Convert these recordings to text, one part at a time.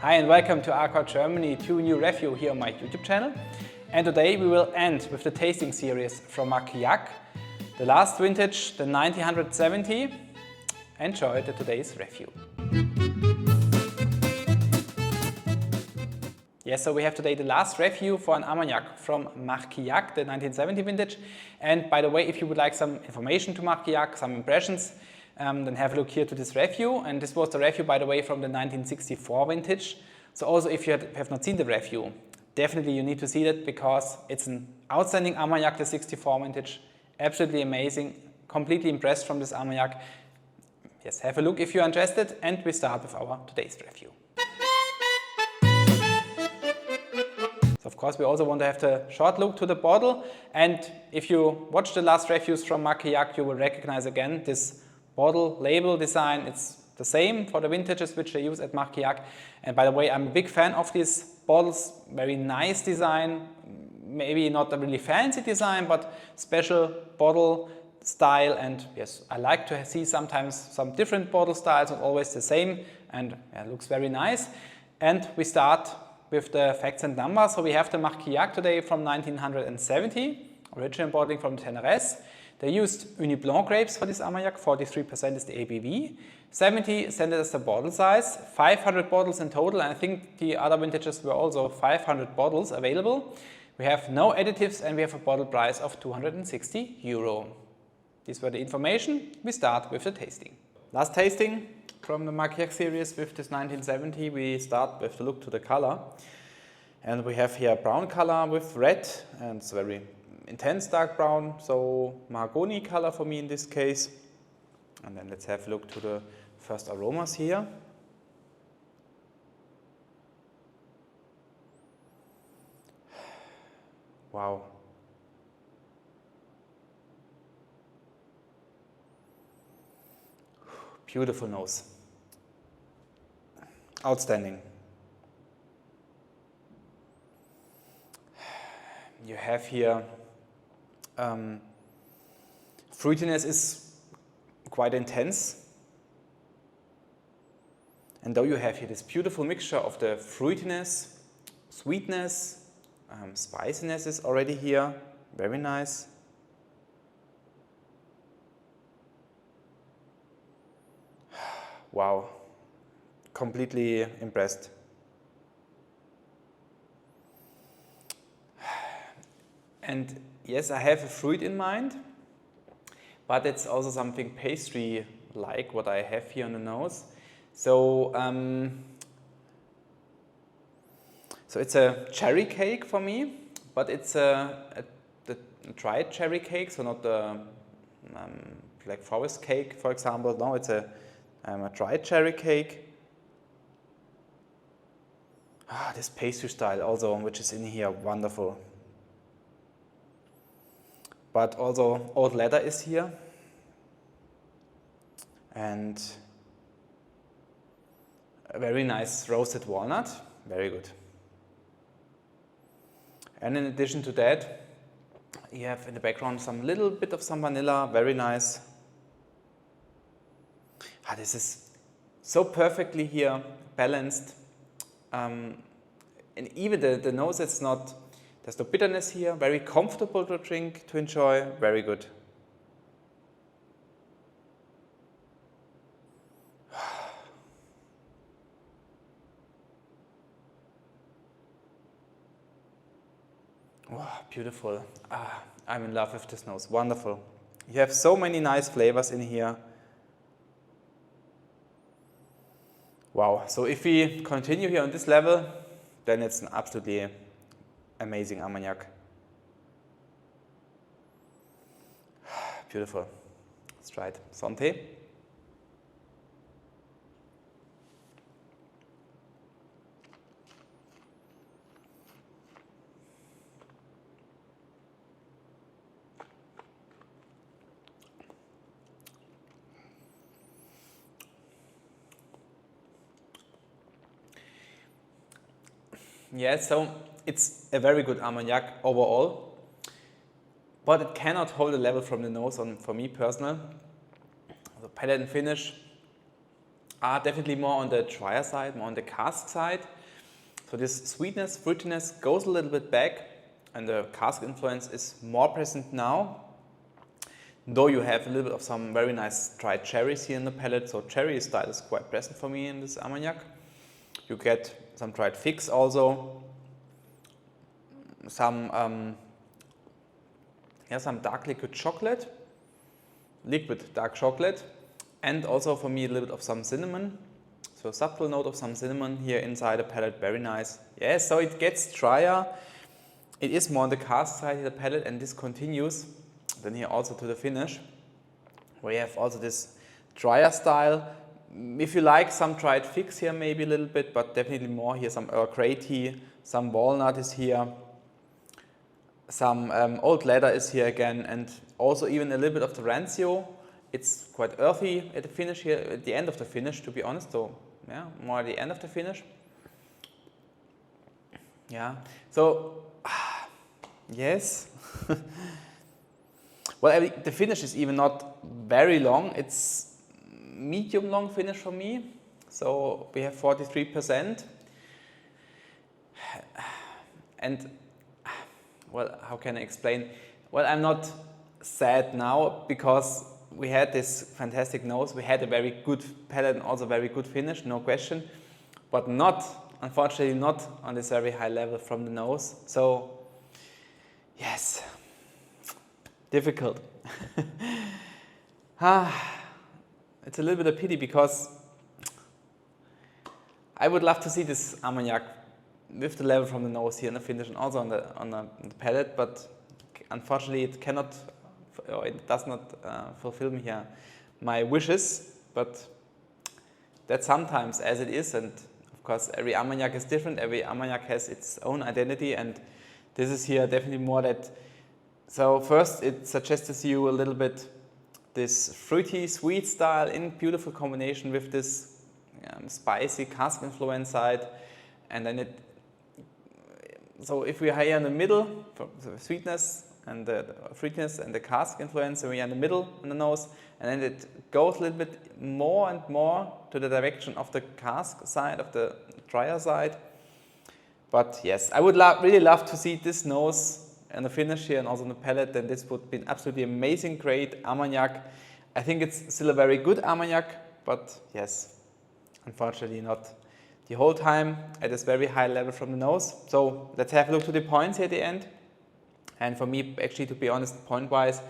Hi and welcome to ARCORE Germany, to a new review here on my YouTube channel. And today we will end with the tasting series from Marcillac, the last vintage, the 1970. Enjoy today's review. Yes, so we have today the last review for an Armagnac from Marcillac, the 1970 vintage. And by the way, if you would like some information to Marcillac, some impressions, then have a look here to this review. And this was the review, by the way, from the 1964 vintage. So also if you have not seen the review, definitely you need to see that because it's an outstanding Armagnac, the 64 vintage. Absolutely amazing, completely impressed from this Armagnac. Yes, have a look if you're interested, and we start with our today's review. So of course we also want to have the short look to the bottle, and if you watch the last reviews from Marcillac, you will recognize again this bottle label design. It's the same for the vintages which they use at Marcillac. And by the way, I'm a big fan of these bottles, very nice design, maybe not a really fancy design, but special bottle style. And yes, I like to see sometimes some different bottle styles, not always the same, and it looks very nice. And we start with the facts and numbers. So we have the Marcillac today from 1970, original bottling from Ténarèze. They used Uni Blanc grapes for this Armagnac, 43% is the ABV, 70 standard as the bottle size, 500 bottles in total, and I think the other vintages were also 500 bottles available. We have no additives and we have a bottle price of 260 euro. These were the information. We start with the tasting. Last tasting from the Marcillac series with this 1970, we start with the look to the color. And we have here brown color with red, and it's very intense dark brown, so mahogany color for me in this case. And then let's have a look to the first aromas here. Wow. Beautiful nose. Outstanding. You have here fruitiness is quite intense, and though you have here this beautiful mixture of the fruitiness, sweetness, spiciness is already here, very nice. Wow, completely impressed. And yes, I have a fruit in mind, but it's also something pastry-like, what I have here on the nose. So, so it's a cherry cake for me, but it's a dried cherry cake, so not the Black Forest cake, for example. No, it's a dried cherry cake. Ah, this pastry style also, which is in here, wonderful. But also old leather is here, and a very nice roasted walnut, very good. And in addition to that, you have in the background some little bit of some vanilla, very nice. Ah, this is so perfectly here balanced, and even the nose, it's not. There's no bitterness here, very comfortable to drink, to enjoy, very good. Wow, beautiful. Ah, I'm in love with this nose, wonderful. You have so many nice flavors in here. Wow, so if we continue here on this level, then it's an absolutely amazing Armagnac. Beautiful. Let's try it. Santé. Yeah, so it's a very good Armagnac overall, but it cannot hold a level from the nose on for me personal. The palate and finish are definitely more on the drier side, more on the cask side. So this sweetness, fruitiness goes a little bit back, and the cask influence is more present now. Though you have a little bit of some very nice dried cherries here in the palate, so cherry style is quite present for me in this Armagnac. You get some dried figs also, some dark liquid dark chocolate, and also for me a little bit of some cinnamon. So subtle note of some cinnamon here inside the palate, very nice. Yes, so it gets drier. It is more on the cask side of the palate, and this continues. Then here also to the finish, where you have also this drier style. If you like some dried figs here, maybe a little bit, but definitely more here. Some Earl Grey tea, some walnut is here, some old leather is here again, and also even a little bit of the rancio. It's quite earthy at the finish here, at the end of the finish, to be honest. So yeah, more at the end of the finish. Yeah. So yes. Well, the finish is even not very long. It's medium long finish for me. So we have 43%. And well, how can I explain? Well, I'm not sad now because we had this fantastic nose. We had a very good palate and also very good finish, no question. But unfortunately not on this very high level from the nose. So yes. Difficult. It's a little bit of pity because I would love to see this Armagnac with the level from the nose here in the finish and also on the palate, but unfortunately it does not fulfill me here my wishes. But that's sometimes as it is, and of course every Armagnac is different. Every Armagnac has its own identity, and this is here definitely more that. So first it suggests you a little bit this fruity sweet style in beautiful combination with this spicy cask influence side, and then so if we are here in the middle for the sweetness and the fruitiness and the cask influence, so we are in the middle on the nose, and then it goes a little bit more and more to the direction of the cask side, of the drier side. But yes, I would really love to see this nose and the finish here and also on the palate, then this would be an absolutely amazing, great Armagnac. I think it's still a very good Armagnac, but yes, unfortunately not the whole time at this very high level from the nose. So let's have a look to the points here at the end. And for me, actually, to be honest, point-wise,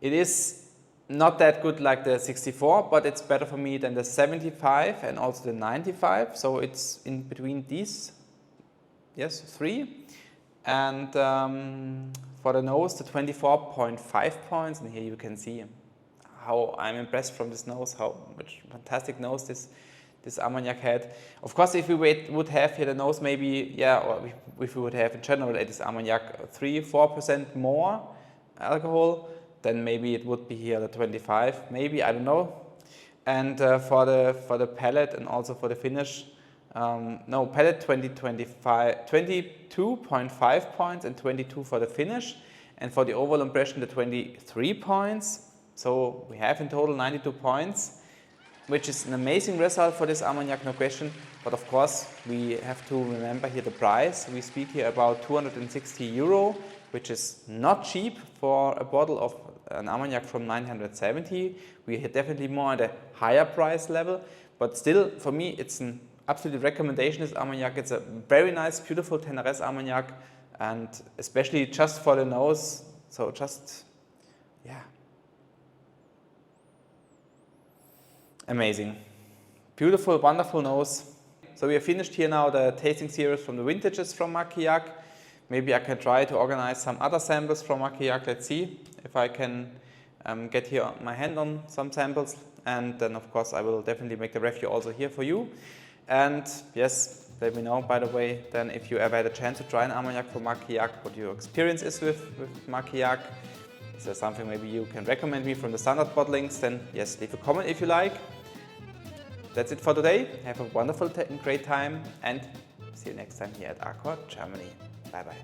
it is not that good like the 64, but it's better for me than the 75 and also the 95. So it's in between these, yes, three. And for the nose, the 24.5 points, and here you can see how I'm impressed from this nose, which fantastic nose this Armagnac had. Of course, if we would have here the nose, maybe, yeah, or if we would have in general at this Armagnac 3-4% more alcohol, then maybe it would be here the 25, maybe, I don't know. And for the palate and also for the finish, palate 22.5 points and 22 for the finish, and for the overall impression the 23 points. So we have in total 92 points, which is an amazing result for this Armagnac, no question. But of course we have to remember here the price. We speak here about 260 euro, which is not cheap for a bottle of an Armagnac from 970. We are definitely more at a higher price level, but still for me it's an absolute recommendation. This Armagnac, it's a very nice, beautiful Ténarèze Armagnac, and especially just for the nose. So just, yeah, amazing, beautiful, wonderful nose. So we have finished here now the tasting series from the vintages from Marcillac. Maybe I can try to organize some other samples from Marcillac. Let's see if I can get here my hand on some samples, and then of course I will definitely make the review also here for you. And yes, let me know, by the way, then if you ever had a chance to try an Armagnac from Marcillac, what your experience is with Marcillac. Is there something maybe you can recommend me from the standard bottlings? Then yes, leave a comment if you like. That's it for today. Have a wonderful and great time, and see you next time here at ARCORE Germany. Bye bye.